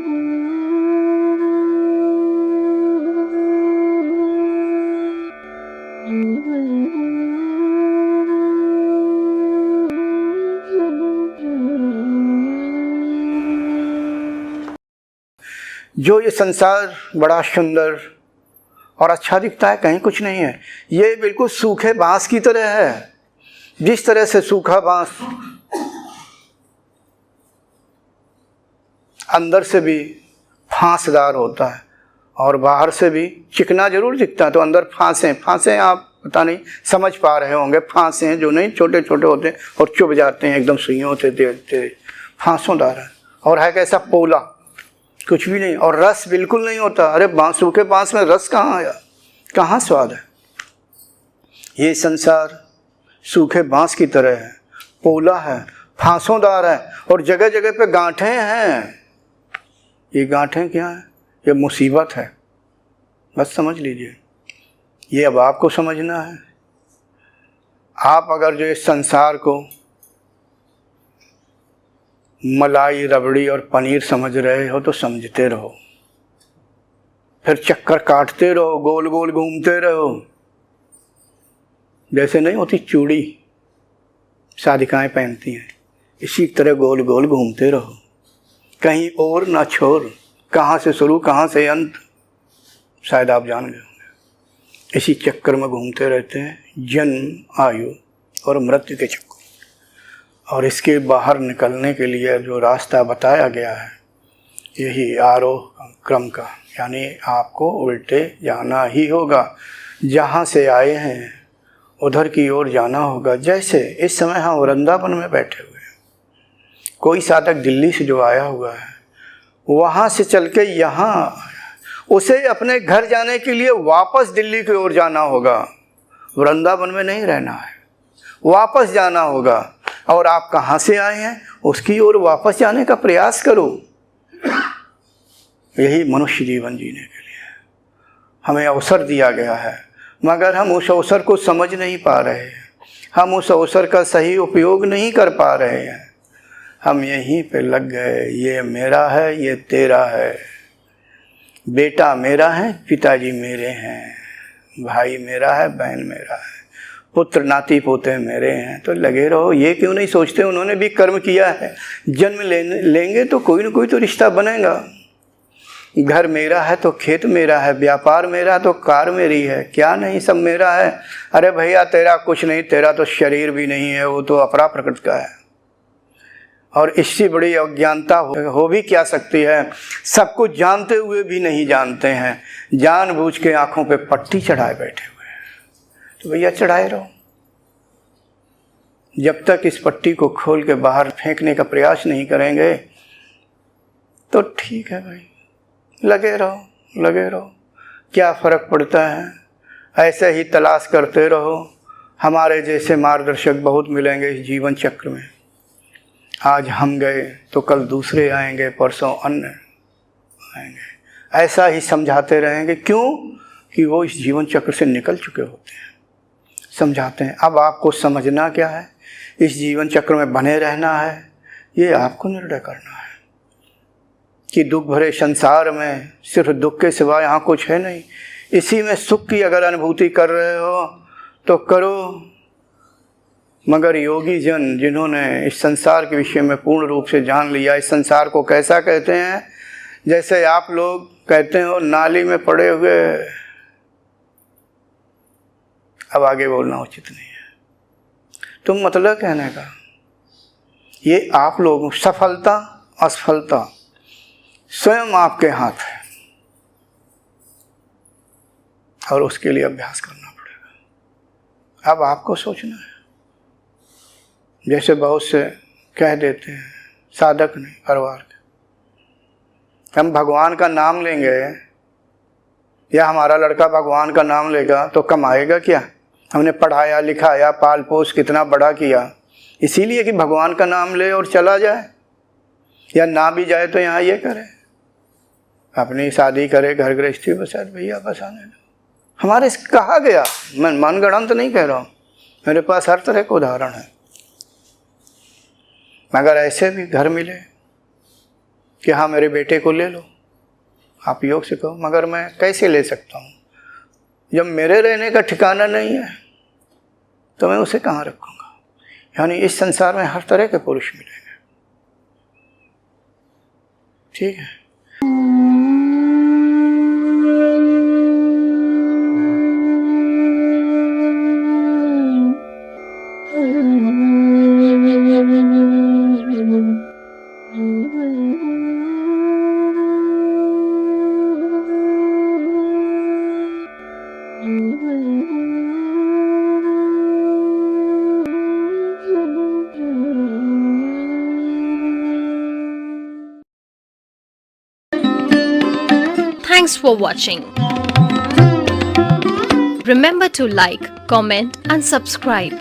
जो ये संसार बड़ा सुंदर और अच्छा दिखता है, कहीं कुछ नहीं है। ये बिल्कुल सूखे बांस की तरह है। जिस तरह से सूखा बांस अंदर से भी फांसदार होता है और बाहर से भी चिकना जरूर दिखता है, तो अंदर फांसे आप पता नहीं समझ पा रहे होंगे। फांसे हैं जो नहीं छोटे छोटे होते हैं और चुभ जाते हैं, एकदम सुइयों से तेज फांसोदार है। और है कैसा पोला, कुछ भी नहीं, और रस बिल्कुल नहीं होता। अरे सूखे बांस में रस कहाँ आया, कहाँ स्वाद है। ये संसार सूखे बांस की तरह है, पोला है, फांसोदार है और जगह जगह पे गांठें हैं। ये गांठें क्या है? ये मुसीबत है, बस समझ लीजिए। ये अब आपको समझना है। आप अगर जो इस संसार को मलाई, रबड़ी और पनीर समझ रहे हो तो समझते रहो, फिर चक्कर काटते रहो, गोल गोल घूमते रहो। जैसे नहीं होती चूड़ी साधिकाएं पहनती हैं, इसी तरह गोल गोल घूमते रहो, कहीं और ना छोड़। कहाँ से शुरू कहाँ से अंत, शायद आप जान गए होंगे। इसी चक्कर में घूमते रहते हैं, जन्म, आयु और मृत्यु के चक्कर। और इसके बाहर निकलने के लिए जो रास्ता बताया गया है, यही आरोह क्रम का, यानी आपको उल्टे जाना ही होगा। जहाँ से आए हैं उधर की ओर जाना होगा। जैसे इस समय हम वृंदावन में बैठे हुए हैं, कोई साधक दिल्ली से जो आया हुआ है, वहाँ से चल के यहाँ, उसे अपने घर जाने के लिए वापस दिल्ली की ओर जाना होगा। वृंदावन में नहीं रहना है, वापस जाना होगा। और आप कहाँ से आए हैं उसकी ओर वापस जाने का प्रयास करो। यही मनुष्य जीवन जीने के लिए हमें अवसर दिया गया है, मगर हम उस अवसर को समझ नहीं पा रहे हैं। हम उस अवसर का सही उपयोग नहीं कर पा रहे हैं। हम यहीं पे लग गए, ये मेरा है, ये तेरा है, बेटा मेरा है, पिताजी मेरे हैं, भाई मेरा है, बहन मेरा है, पुत्र नाती पोते मेरे हैं। तो लगे रहो। ये क्यों नहीं सोचते उन्होंने भी कर्म किया है, जन्म लेंगे तो कोई ना कोई तो रिश्ता बनेगा। घर मेरा है तो खेत मेरा है, व्यापार मेरा तो कार मेरी है, क्या नहीं सब मेरा है। अरे भैया तेरा कुछ नहीं, तेरा तो शरीर भी नहीं है, वो तो अपरा प्रकृति का है। और इससे बड़ी अज्ञानता हो भी क्या सकती है। सब कुछ जानते हुए भी नहीं जानते हैं, जानबूझ के आंखों पे पट्टी चढ़ाए बैठे हुए हैं। तो भैया चढ़ाए रहो, जब तक इस पट्टी को खोल के बाहर फेंकने का प्रयास नहीं करेंगे तो ठीक है भाई, लगे रहो, क्या फ़र्क पड़ता है। ऐसे ही तलाश करते रहो। हमारे जैसे मार्गदर्शक बहुत मिलेंगे इस जीवन चक्र में। आज हम गए तो कल दूसरे आएंगे, परसों अन्य आएंगे। ऐसा ही समझाते रहेंगे। क्यों? कि वो इस जीवन चक्र से निकल चुके होते हैं, समझाते हैं। अब आपको समझना क्या है, इस जीवन चक्र में बने रहना है, ये आपको निर्णय करना है कि दुख भरे संसार में सिर्फ दुख के सिवा यहाँ कुछ है नहीं। इसी में सुख की अगर अनुभूति कर रहे हो तो करो। मगर योगी जन जिन्होंने इस संसार के विषय में पूर्ण रूप से जान लिया, इस संसार को कैसा कहते हैं, जैसे आप लोग कहते हो नाली में पड़े हुए। अब आगे बोलना उचित नहीं है, तुम मतलब कहने का। ये आप लोग सफलता असफलता स्वयं आपके हाथ है और उसके लिए अभ्यास करना पड़ेगा। अब आपको सोचना है। जैसे बहुत से कह देते हैं, साधक नहीं परिवार के, हम भगवान का नाम लेंगे या हमारा लड़का भगवान का नाम लेगा तो कमाएगा क्या। हमने पढ़ाया लिखाया पाल पोस कितना बड़ा किया, इसीलिए कि भगवान का नाम ले और चला जाए, या ना भी जाए तो यहाँ ये करे, अपनी शादी करे, घर गृहस्थी बसाए, भैया बस आने दो। हमारे कहा गया, मैं मनगढ़ंत नहीं कह रहा हूँ, मेरे पास हर तरह का उदाहरण है। मगर ऐसे भी घर मिले, कि हाँ मेरे बेटे को ले लो, आप योग सिखाओ, मगर मैं कैसे ले सकता हूँ जब मेरे रहने का ठिकाना नहीं है, तो मैं उसे कहाँ रखूँगा। यानी इस संसार में हर तरह के पुरुष मिलेंगे, ठीक है। Thanks for watching. Remember to like, comment and subscribe.